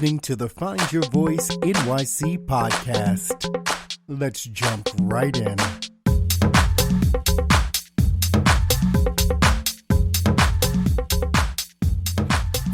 listening to the Find Your Voice NYC podcast. Let's jump right in.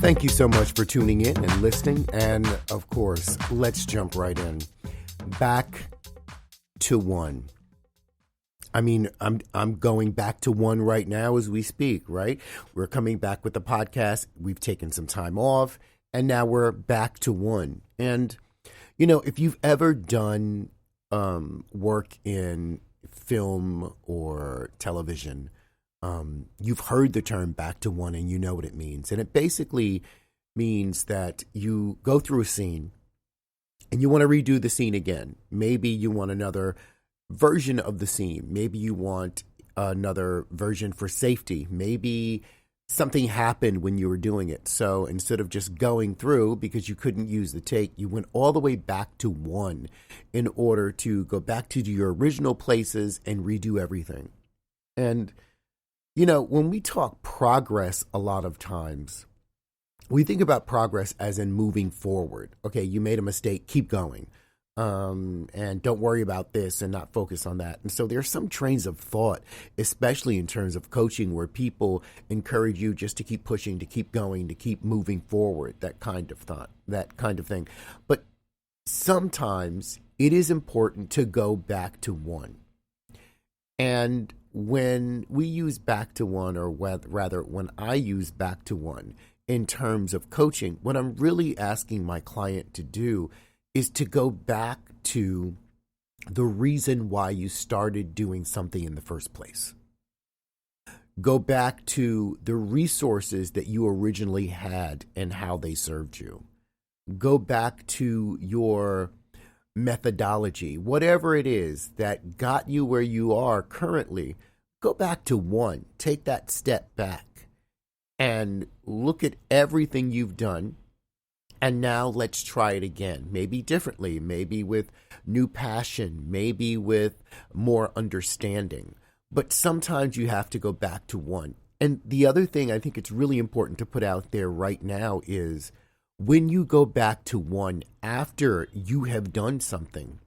Thank you so much for tuning in and listening. And of course, let's jump right in. Back to one. I mean, I'm going back to one right now as we speak, right? We're coming back with the podcast. We've taken some time off, and now we're back to one. And, you know, if you've ever done work in film or television, you've heard the term back to one and you know what it means. And it basically means that you go through a scene and you want to redo the scene again. Maybe you want another version of the scene. Maybe you want another version for safety. Maybe something happened when you were doing it. So instead of just going through because you couldn't use the take, you went all the way back to one in order to go back to your original places and redo everything. And, you know, when we talk progress, a lot of times we think about progress as in moving forward. Okay, you made a mistake, keep going. And don't worry about this and not focus on that. And so there's some trains of thought, especially in terms of coaching, where people encourage you just to keep pushing, to keep going, to keep moving forward, that kind of thought, that kind of thing. But sometimes it is important to go back to one. And when we use back to one, or rather when I use back to one in terms of coaching, what I'm really asking my client to do is to go back to the reason why you started doing something in the first place. Go back to the resources that you originally had and how they served you. Go back to your methodology, whatever it is that got you where you are currently. Go back to one. Take that step back and look at everything you've done. And now let's try it again, maybe differently, maybe with new passion, maybe with more understanding. But sometimes you have to go back to one. And the other thing I think it's really important to put out there right now is when you go back to one after you have done something,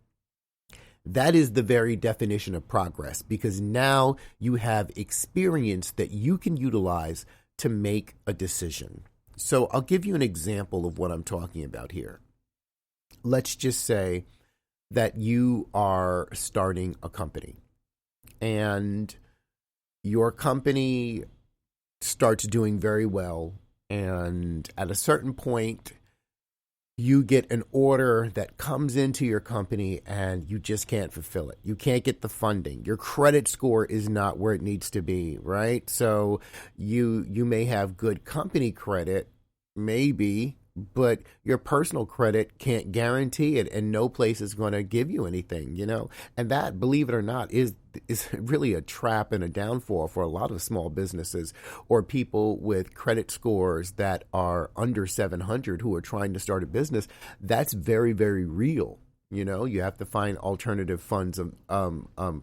that is the very definition of progress, because now you have experience that you can utilize to make a decision. So I'll give you an example of what I'm talking about here. Let's just say that you are starting a company and your company starts doing very well. And at a certain point, you get an order that comes into your company and you just can't fulfill it. You can't get the funding. Your credit score is not where it needs to be, right? So you may have good company credit, maybe, but your personal credit can't guarantee it, and no place is going to give you anything, you know? And that, believe it or not, is really a trap and a downfall for a lot of small businesses or people with credit scores that are under 700 who are trying to start a business. That's very, very real. You know, you have to find alternative funds of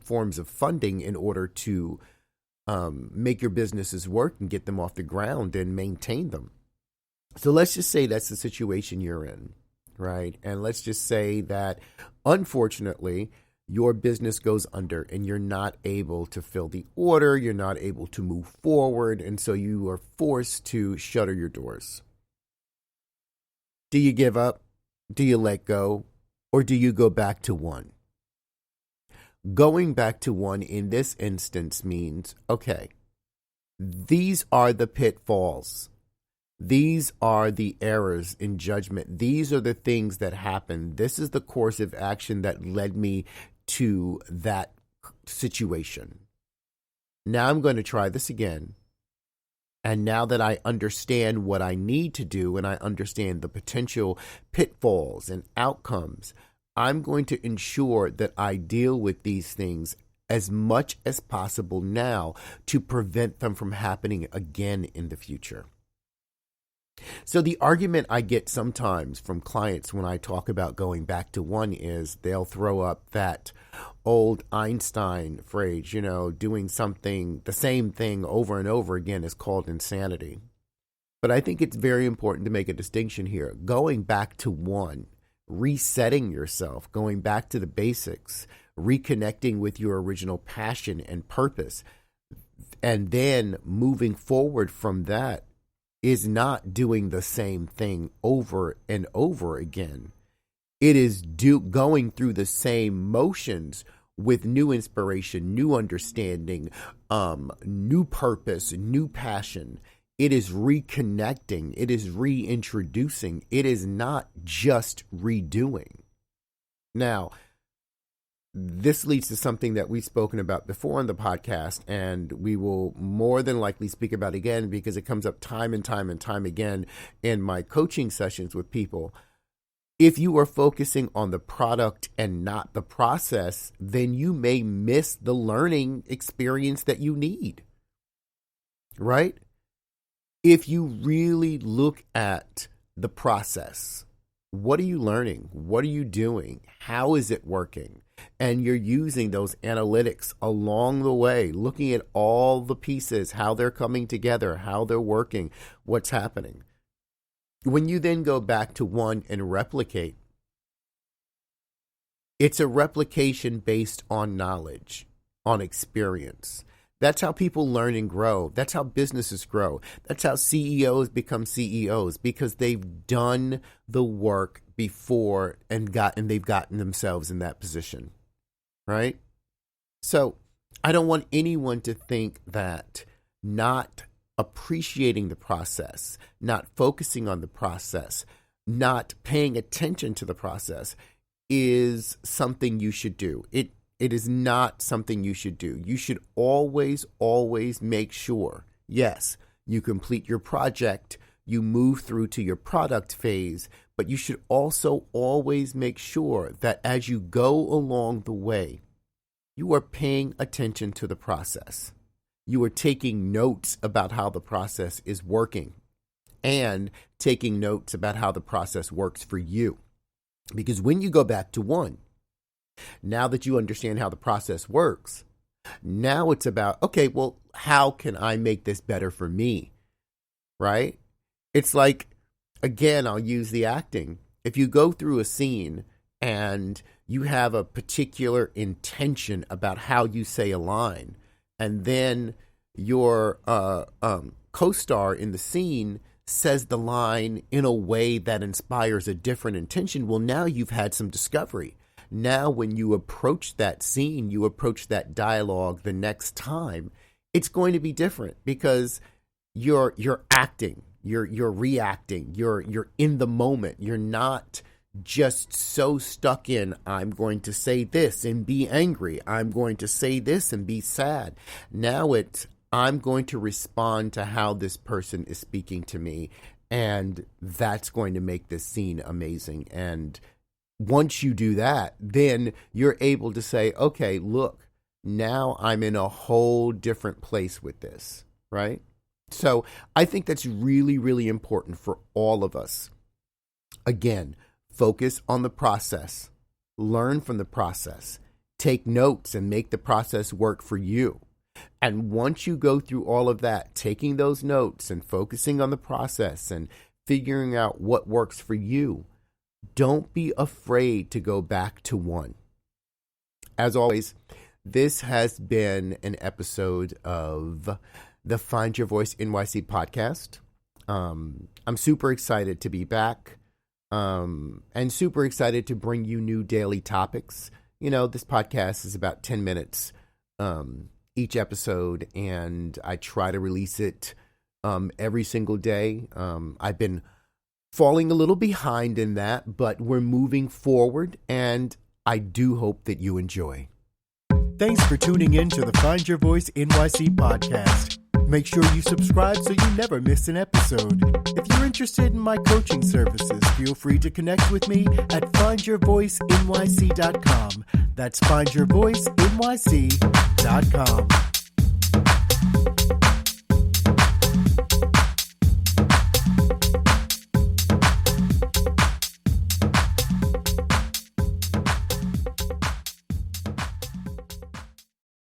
forms of funding in order to make your businesses work and get them off the ground and maintain them. So let's just say that's the situation you're in, right? And let's just say that, unfortunately, your business goes under and you're not able to fill the order, you're not able to move forward, and so you are forced to shutter your doors. Do you give up? Do you let go? Or do you go back to one? Going back to one in this instance means, okay, these are the pitfalls. These are the errors in judgment. These are the things that happened. This is the course of action that led me to that situation. Now I'm going to try this again. And now that I understand what I need to do and I understand the potential pitfalls and outcomes, I'm going to ensure that I deal with these things as much as possible now to prevent them from happening again in the future. So the argument I get sometimes from clients when I talk about going back to one is they'll throw up that old Einstein phrase, you know, doing something, the same thing over and over again is called insanity. But I think it's very important to make a distinction here. Going back to one, resetting yourself, going back to the basics, reconnecting with your original passion and purpose, and then moving forward from that is not doing the same thing over and over again. It is going through the same motions with new inspiration, new understanding, new purpose, new passion. It is reconnecting. It is reintroducing. It is not just redoing. Now, this leads to something that we've spoken about before on the podcast, and we will more than likely speak about again because it comes up time and time and time again in my coaching sessions with people. If you are focusing on the product and not the process, then you may miss the learning experience that you need, right? If you really look at the process, what are you learning? What are you doing? How is it working? And you're using those analytics along the way, looking at all the pieces, how they're coming together, how they're working, what's happening. When you then go back to one and replicate, it's a replication based on knowledge, on experience. That's how people learn and grow. That's how businesses grow. That's how CEOs become CEOs, because they've done the work before and they've gotten themselves in that position, right? So I don't want anyone to think that not appreciating the process, not focusing on the process, not paying attention to the process is something you should do. It is not something you should do. You should always make sure, yes, you complete your project, you move through to your product phase, but you should also always make sure that as you go along the way, you are paying attention to the process. You are taking notes about how the process is working and taking notes about how the process works for you. Because when you go back to one, now that you understand how the process works, now it's about, okay, well, how can I make this better for me? Right? It's like, again, I'll use the acting. If you go through a scene and you have a particular intention about how you say a line, and then your co-star in the scene says the line in a way that inspires a different intention, well, now you've had some discovery. Now, when you approach that scene, you approach that dialogue the next time, it's going to be different because you're acting, you're reacting, you're in the moment. You're not just so stuck in, I'm going to say this and be angry. I'm going to say this and be sad. Now it's, I'm going to respond to how this person is speaking to me, and that's going to make this scene amazing. And once you do that, then you're able to say, okay, look, now I'm in a whole different place with this, right? So I think that's really, really important for all of us. Again, focus on the process, learn from the process, take notes and make the process work for you. And once you go through all of that, taking those notes and focusing on the process and figuring out what works for you, don't be afraid to go back to one. As always, this has been an episode of the Find Your Voice NYC podcast. I'm super excited to be back and super excited to bring you new daily topics. You know, this podcast is about 10 minutes each episode, and I try to release it every single day. I've been falling a little behind in that, but we're moving forward, and I do hope that you enjoy. Thanks for tuning in to the Find Your Voice NYC podcast. Make sure you subscribe so you never miss an episode. If you're interested in my coaching services, feel free to connect with me at findyourvoicenyc.com. That's findyourvoicenyc.com.